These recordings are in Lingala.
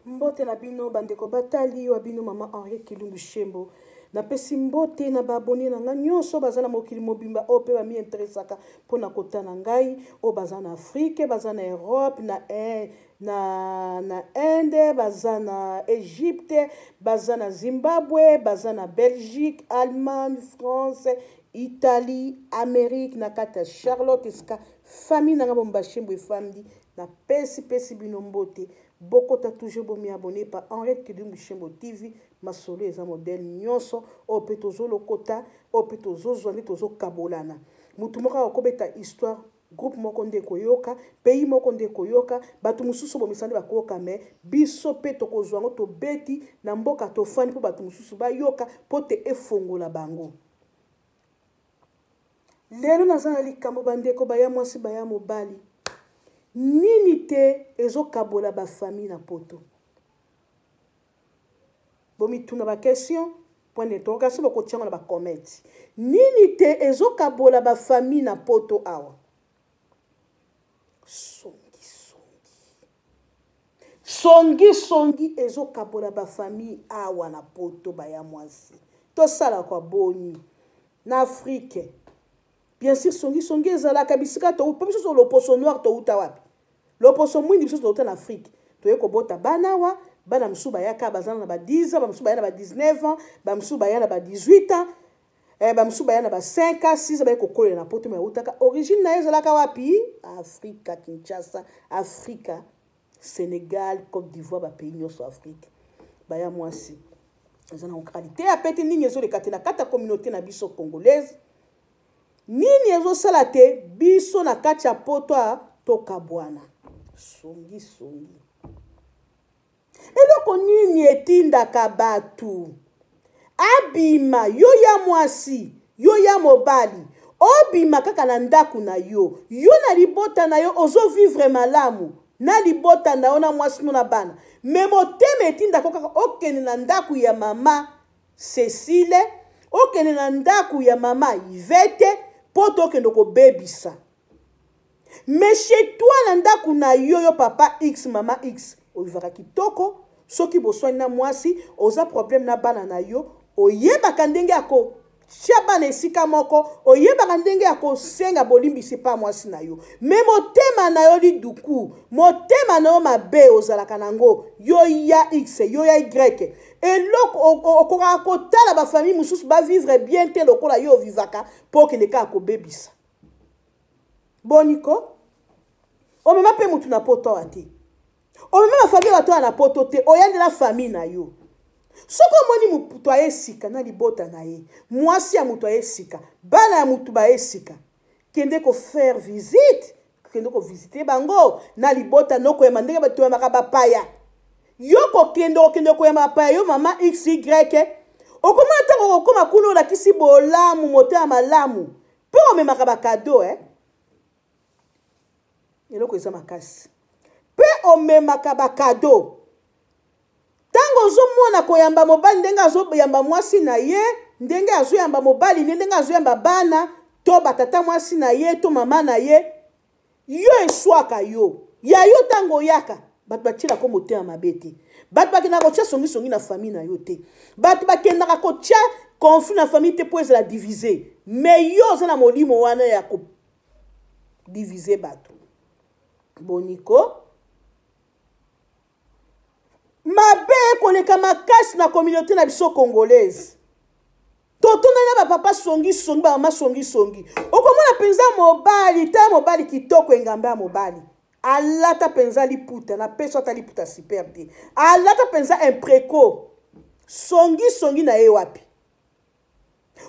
Mbote na bino bandeko batali wa bino mama Henri Kilungu Shembo. Na pesi mbote na baboni na nga nyonso bazana mokili mobimba o pe ba mi interesaka pona kota na ngai o bazana Afrique, bazana Europe, na Inde, bazana Égypte, bazana Zimbabwe, bazana Belgique, Allemagne, France, Italie, Amérique, na kata Charlotte, iska famille na nga bomba Shembo e famille na pesi bino mbote. Beaucoup t'as toujours bon abonné par Henri Kilungu Shembo TV. Ma solo est un modèle nyonso. O petozo lo kota, o petozo zwane tozo kabolana. Mutumoka wakobeta histoire. Groupe mokonde koyoka, pays mokonde koyoka, batu mususu bo misande bakoyoka me biso pe tokozwango to beti na mboka to fani po batu mususu ba yoka pote efongola bango. Lelo nazana likambo bandeko baya mwasi baya mobali. Nini te ezo kabola ba famille na poto. Bomi tuna ba question, point d'interrogation bako tiama na ba comment. Nini te ezo kabola ba famille na poto awa. Songi ezo kabola ba famille awa na poto baya mwasi. To sala kwa boni na Afrique. Bien sûr songi ezalaka bisika to pas sur l'opposition noir to uta wapi. L'opposition mwindi biso to en Afrique. To yeko bota banawa, bana msuba yaka bazana na ba 10 ans, ba msuba yana ba 19 ans, ba msuba yana ba 18 ans, ba msuba yana ba 5 ans, 6 ans ba yeko kole na poto me utaka. Origine na ezalaka wapi? Afrika, Kinshasa, Afrika, Sénégal, Côte d'Ivoire, ba pays nyonso Afrique. Baya mwasi. Ezana en qualité apeti nini ezo le katena kata communauté na biso congolaise. Nini ezo salate biso na kati ya poto toka bwana. Songi. Eloko nini etindaka batu. Abima yo ya mwasi, yo ya mobali. Obima kaka na ndaku na yo. Yo na libota na yo ozo vivre malamu. Na libota na yo na mwasi no na bana. Memoteme etindaka kaka okene na ndaku ya mama Cécile. Okene na ndaku ya mama Yvette. Poto kendo ko bebisa. Mais chez toi na ndaku na yo papa X mama X oyivaka kitoko soki boswani na mwasi oza problème na bana na yo oyebaka ndenge yako tia bana esika moko oyebaka ndenge yako senga bolimbisi pa mwasi na yo mais motema na yo liduku motema na yo mabe ozalaka nango yo ya X yo ya Y eloko okoka kotala ba famille mususu ba vivre bien te lokola yo vivaka po ke ndeka ko bebisa boniko o mema pe mutu na poto ate o mema ma famille bato na poto te oyande la famille na yo soko moni mutu ayesika na libota na ye mwasi ya mutu ayesika bana ya mutu baesika kende ko faire visite kende ko visiter bango na libota noko ya mandenge bato ya makaba paya yoko kende ko ya mapaya yo mama XY okomata ko koma kuno la kisi bolamu motema malamu po me makaba cadeau eloko eza makasi pe omemaka bakado tango ozomona koyamba mobali ndenge azoyamba mwasi na ye ndenge azoyamba mobali ndenge azoyamba bana to batata mwasi na ye to mama na ye yo eswaka yo ya yo tango yaka bato batila ko motema mabete bato bakenda kotia songi na famille na yo te bato bakenda kotia conflit na famille te po ezala diviser mais yo oza na molimo wana ya ko diviser bato boniko mabe koleka makasi na communauté na biso congolaise totona na ba papa songi ba mama songi okomona penza mobali ta mobali kitoko engamba ya mobali alata penza liputa na peso ata liputa super te alata penza impreco songi na ye wapi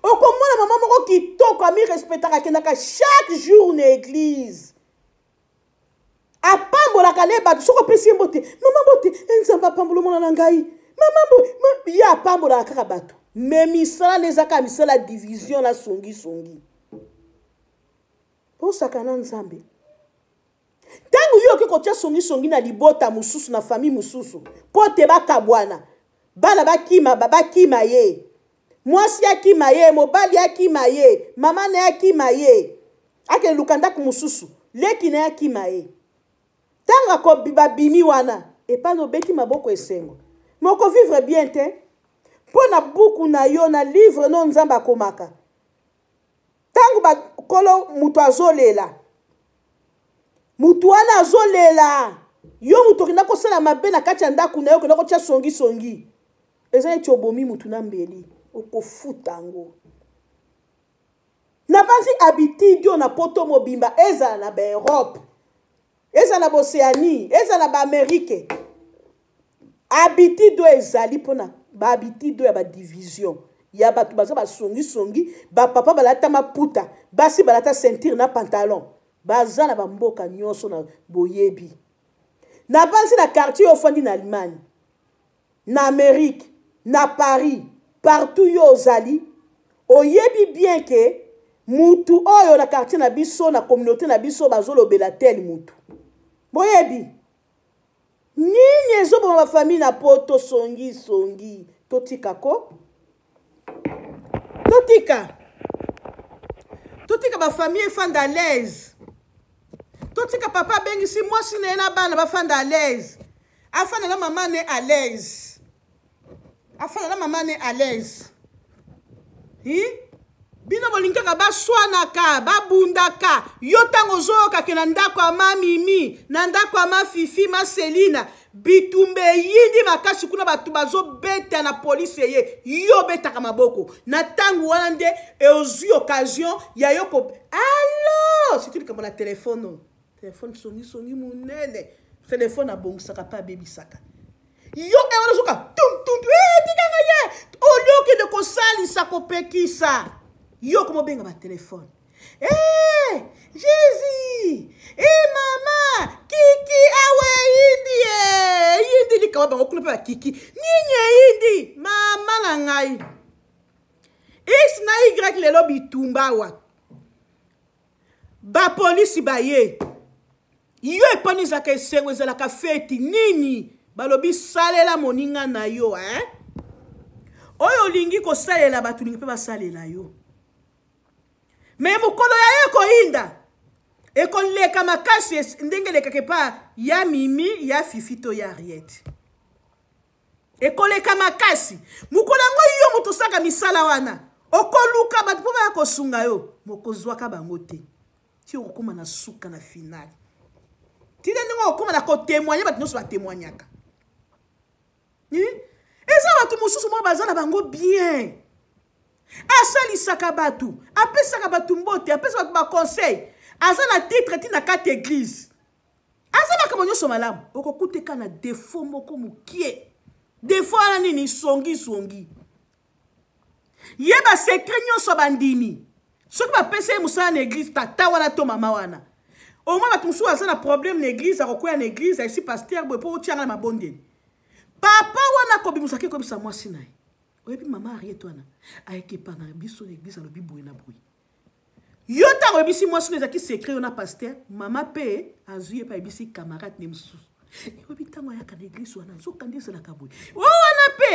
okomona mama moko kitoko ami respectaka kendaka chaque jour na église apambola kale bato soko pesi mbote mama bote enzamba pambola mona na ngai mama ya apambola kaka bato mais misala nezaka misala division la songi osaka na nzambe tangu yo ke kotia songi na libota mususu na famille mususu pote bakabwana bana bakima ye mwasi akima ye mobali akima ye mama na akima ye ake lukanda ku mususu leki na akima ye tanga ko babimi wana et pas no beti maboko esengo moko vivre bien te pour na buku na yo na livre no nzamba komaka tangu ba kolo mutu azolela mutu wana azolela yo mutu kina ko sala mabe na kati ya ndaku na yo kina ko tia songi eza eti obomi mutu na mbeli okofutango na banzi habitude yo na poto mobimba eza na ba Europe eza na Océanie eza na ba Amérique habitude ezali pona ba habitude ya ba division ya batu baza ba songi ba papa balata maputa basi balata ceinture na pantalon baza na bamboka nyonso na boyebi na banzi na quartier ofandi na Allemagne na Amérique na Paris partout yo ozali oyebi bien que mutu oyo na quartier na biso na communauté na biso bazolobela tel mutu boyebi nini ezoboma ba famille na poto songi totika ko totika ba famille fanda à l'aise totika papa bengi si mwasi na ena bana ba fanda à l'aise afana na maman ne à l'aise bino bolingaka baswanaka babundaka yo ntango ozoyoka ke na ndako ya mamimi na ndako ya mafifi maselina bitumbe yindi makasi kuna bato bazobeta na polisi ye yo betaka maboko na ntango wana nde ozwi occasion ya yo ko alo surtout likambo na telefone songi munene telefone abongisaka mpe abebisaka yo eonazoka tumtumtu tikanga ye olioki de kosalisa kopekisa yo komo benga ba telefone Jésus mama kiki awe yindi likawa bango kuna pa kiki ninye yindi mama na ngai x na y lelo bitumba wa ba polisi ba ye yo eponizaka esengo ezalaka feti nini balobi salela moninga na yo oyo olingi kosalela bato lingi mpe basalela yo me mokolo ya ye koyinda ekoleka makasi ndenge elekaka pa ya mimi ya fifi to ya Ariete ekoleka makasi mokolo yango yo moto osaka misala wana okoluka bato mpo baya kosunga yo mokozwaka bango te ti okokóma na suka na finale tina ndenge okóma na kotémoigne bato nyonso batémoignaka eza bato mosusu moko baza na bango bien asalisaka bato apesaka bato mbote apesaka bato baconseil aza na titre ti na kati église aza makambo nyonso malamu okokuteka na défaut moko mokie défaut wana nini songi ye basekret nyonso bandimi soki bapesa ye mosala na église tata wana to mama wana au moins bato mosusu aza na problème na église akokwea na église aisi paster boye mpo otianga na mabondeli papa wana kobimusaki kobisa mwasi na ye oyebi mama Ariete wana ayekepana biso na église alobi boye na boye yo ntango oyebisi mwasi no ezalaki secret yo na paster mama mpe azwi ye mpe ayebisi camarade ne mosusu oyebi ntango ayaka na église wana nzokandi ezalaka boye o wana mpe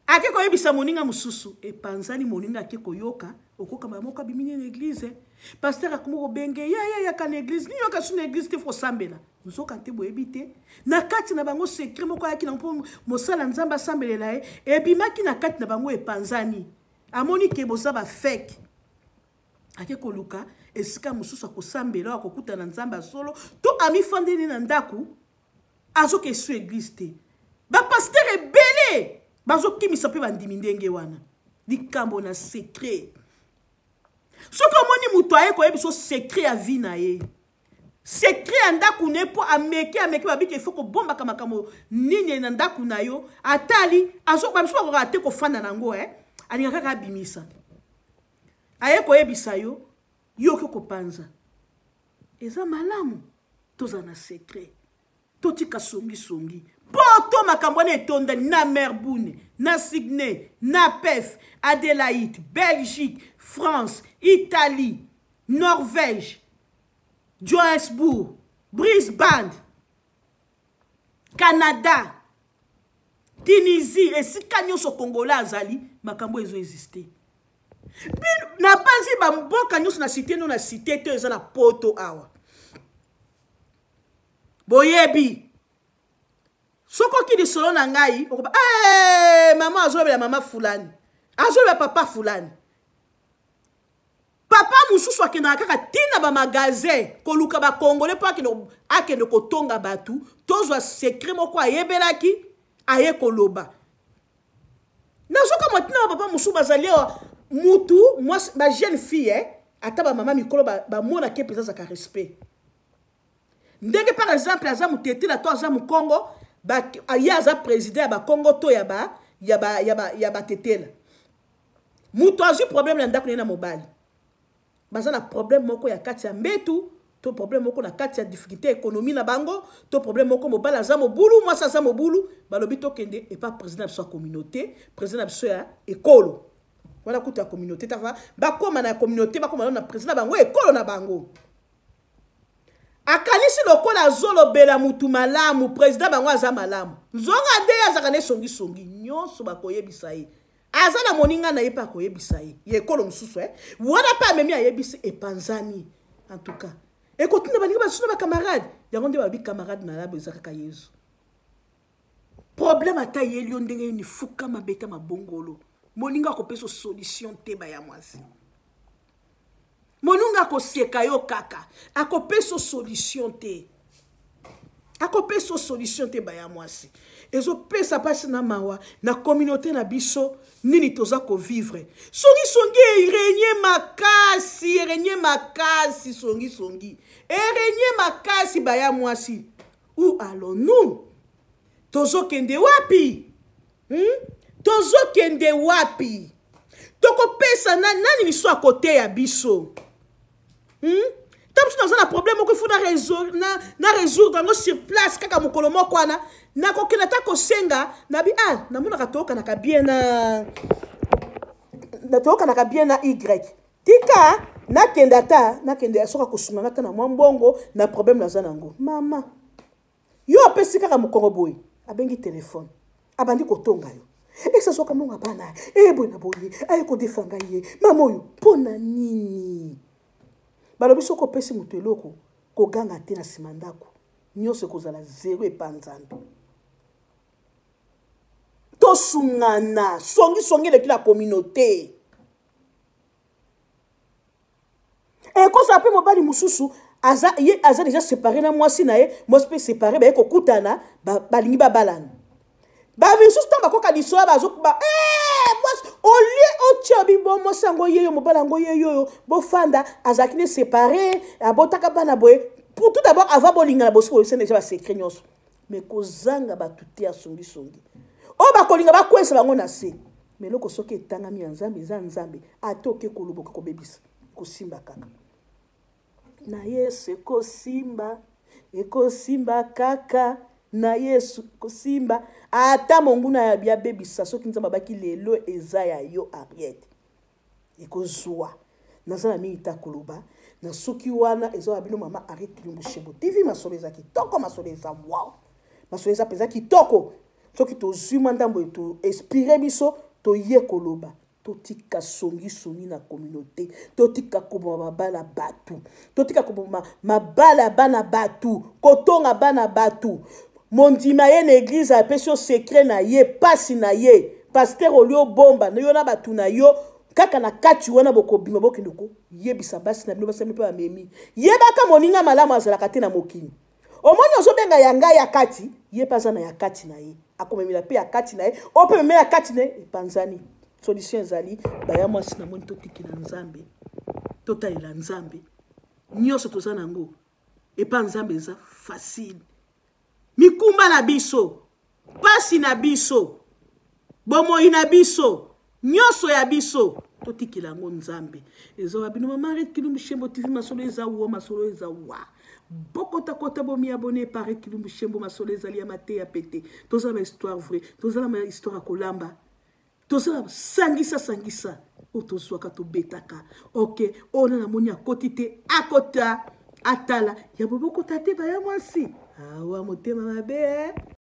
ake koyebisa moninga mosusu epanzani moninga ake koyoka okokamba moko abimini na église paster akomi kobenge yaka na église ni yoka su na église te fosambela nzoka te boyebi te na kati na bango secret moko ayaki na mpo mosala nzambe asambelela ye ebimaki na kati na bango epanzani amoni ke boza bafeke ake koluka esika mosusu akosambela akokuta na nzambe asolo to amifandeli na ndaku azoka esu église te bapaster ebele bazokimisa mpe bandimi ndenge wana likambo na secret soki omoni moto aye koyebi so secret ya vie na ye secret ya ndaku ne mpo ameki babiki efo kobombaka makambo nini na ndaku na yo atali bamisu bakoka te kofanda nango alinga kaka abimisa aye koyebisa yo yoki kopanza eza malamu toza na secret totika songi poto makambo wana etondani na Merbune na Sydney na Pef Adélaïde Belgique France Italie Norvège Johannesburg Brisbane Canada Tunisie esika nyonso Kongola azali makambo ezo existe na panzi bamboka nyonso na cité no na cité to eza na poto awa boyebi Soko ki di solo na ngai, maman azobela mama fulani. Azobela papa fulani. Papa mususu akenda kaka tina ba magasin koluka ba congolais pa akende kotonga batu tozwa secret moko ayebelaki aye koloba. Nazoka matina papa mususu bazali mutu moi ba jeune fille ata ba mama mikolo ba mona ke pesa za respect. Ndenge par exemple aza mutete la to aza mu Congo ba aza président ba Congo to ya ba tetela. Mutu azu problème na ndako na mobali. Baza na problème moko ya kati ya mbetu, to problème moko na kati ya difficulté économie na bango, to problème moko mobala za mobulu, moi ça mobulu, balobi to kende et pas président de sa communauté, président de sa école. Voilà kuta communauté ta va, ba koma na communauté, ba koma na président bango école na bango. Akalisi lokola zolo bela mutu malamu, président bango aza malamu. Zonga de azakane songi nyonso bakoyebisa ye. Azana moninga na yepa koyebisa ye. Ye ekolo mususu wana pa memi ayebisi epanzani. En tout cas, ekotuna balinga basusu ba camarade. Yango nde babi camarade na labo ezaka ka Yesu. Problème ata yeli ndenge ni fuka mabeta mabongolo. Moninga ko peso solution te ba ya mwasi. Moninga ko seka yo kaka. Ako peso solution te. Ako peso solution te ba ya mwasi. Ezo pesa pasi na mawa na communauté na biso nini toza ko vivre. Songi renye makasi songi. Renye makasi ba ya mwasi. Où allons-nous? Tozo kende wapi? Tozo kende wapi? Toko pesa nani biso à côté ya biso? Tam na problème ko fu na résoudre ngo sur place kaka mokolo moko wana na ko kena ta ko senga na bi na mona katoka na kabien na toka na kabien na y tika na kenda soka kosunga ngata na mwambongo na problème na zanango mama yo apesi kaka mokongo boy abengi téléphone abandi kotonga yo esa soka monga bana bona boye ay ko defanga ye mama yo pona nini balobi soko pesi mutu eloko ko ganga te na simandako nyonso kozala zero epanzambe to sungana songi de la communauté et ko sa pe mobali mususu aza déjà séparé na mwasi na ye mwasi pe séparé ba ko kutana balingi babalana ba mususu tamba ko kadisoa bazokuba au lieu au tchabi bon mo sango yeyo mobala ngo yeyo bo fanda azakine séparé abotaka bana boye pour tout d'abord avant bolinga na boso c'est déjà secret nyonso mais kozanga batuti ya songi o ba kolinga ba kwesa bango na se mais loko soki etangami ya nzambe za nzambe atoke koloboka ko bebisa kosimba kaka na Yesu ekosimba kaka na Yesu kosimba ata monguna ya bia bebisa soki nzamba baki lelo eza ya yo ariete ekozwa nazana mingi ta koloba na soki wana ezo abino mama arrête lumbushebo TV masoleza kitoko masoleza wow masoleza peza kitoko soki to zuma ndambo to inspirer biso to ye koloba totika songi na communauté totika koboma bana batu totika koboma mabala bana batu kotonga bana batu mondima ye na église apesio secret na ye pasi na ye pasteur olio bomba na yo na batu na yo kaka na kati wana bokobima bokendoko yebisa basi na bino basami pe amemi yebaka moninga malamu azalaka te na mokili omoni ozobenga yanga ya kati ye paza na ya kati na ye akomemela pe ya kati na ye ope memela ya kati na ye epanzani solution ezali baya mwasi na moni totikela nzambe totalela nzambe nyonso toza nango epa nzambe eza facile mikumba na biso pasi na biso bomoi na biso nyonso ya biso totikela yango nzambe ezo babino mama arrête Kilumbu Shembo TV masolo eza wa bokota bomi abonné par Kilumbu Shembo masolo ezali ya mate ya pete toza ba histoire vraie toza na histoire ya kolamba toza sangisa otozwaka tobetaka ok ona na moni akoti te akota atala ya bobokota te baya mwasi awa motema mabe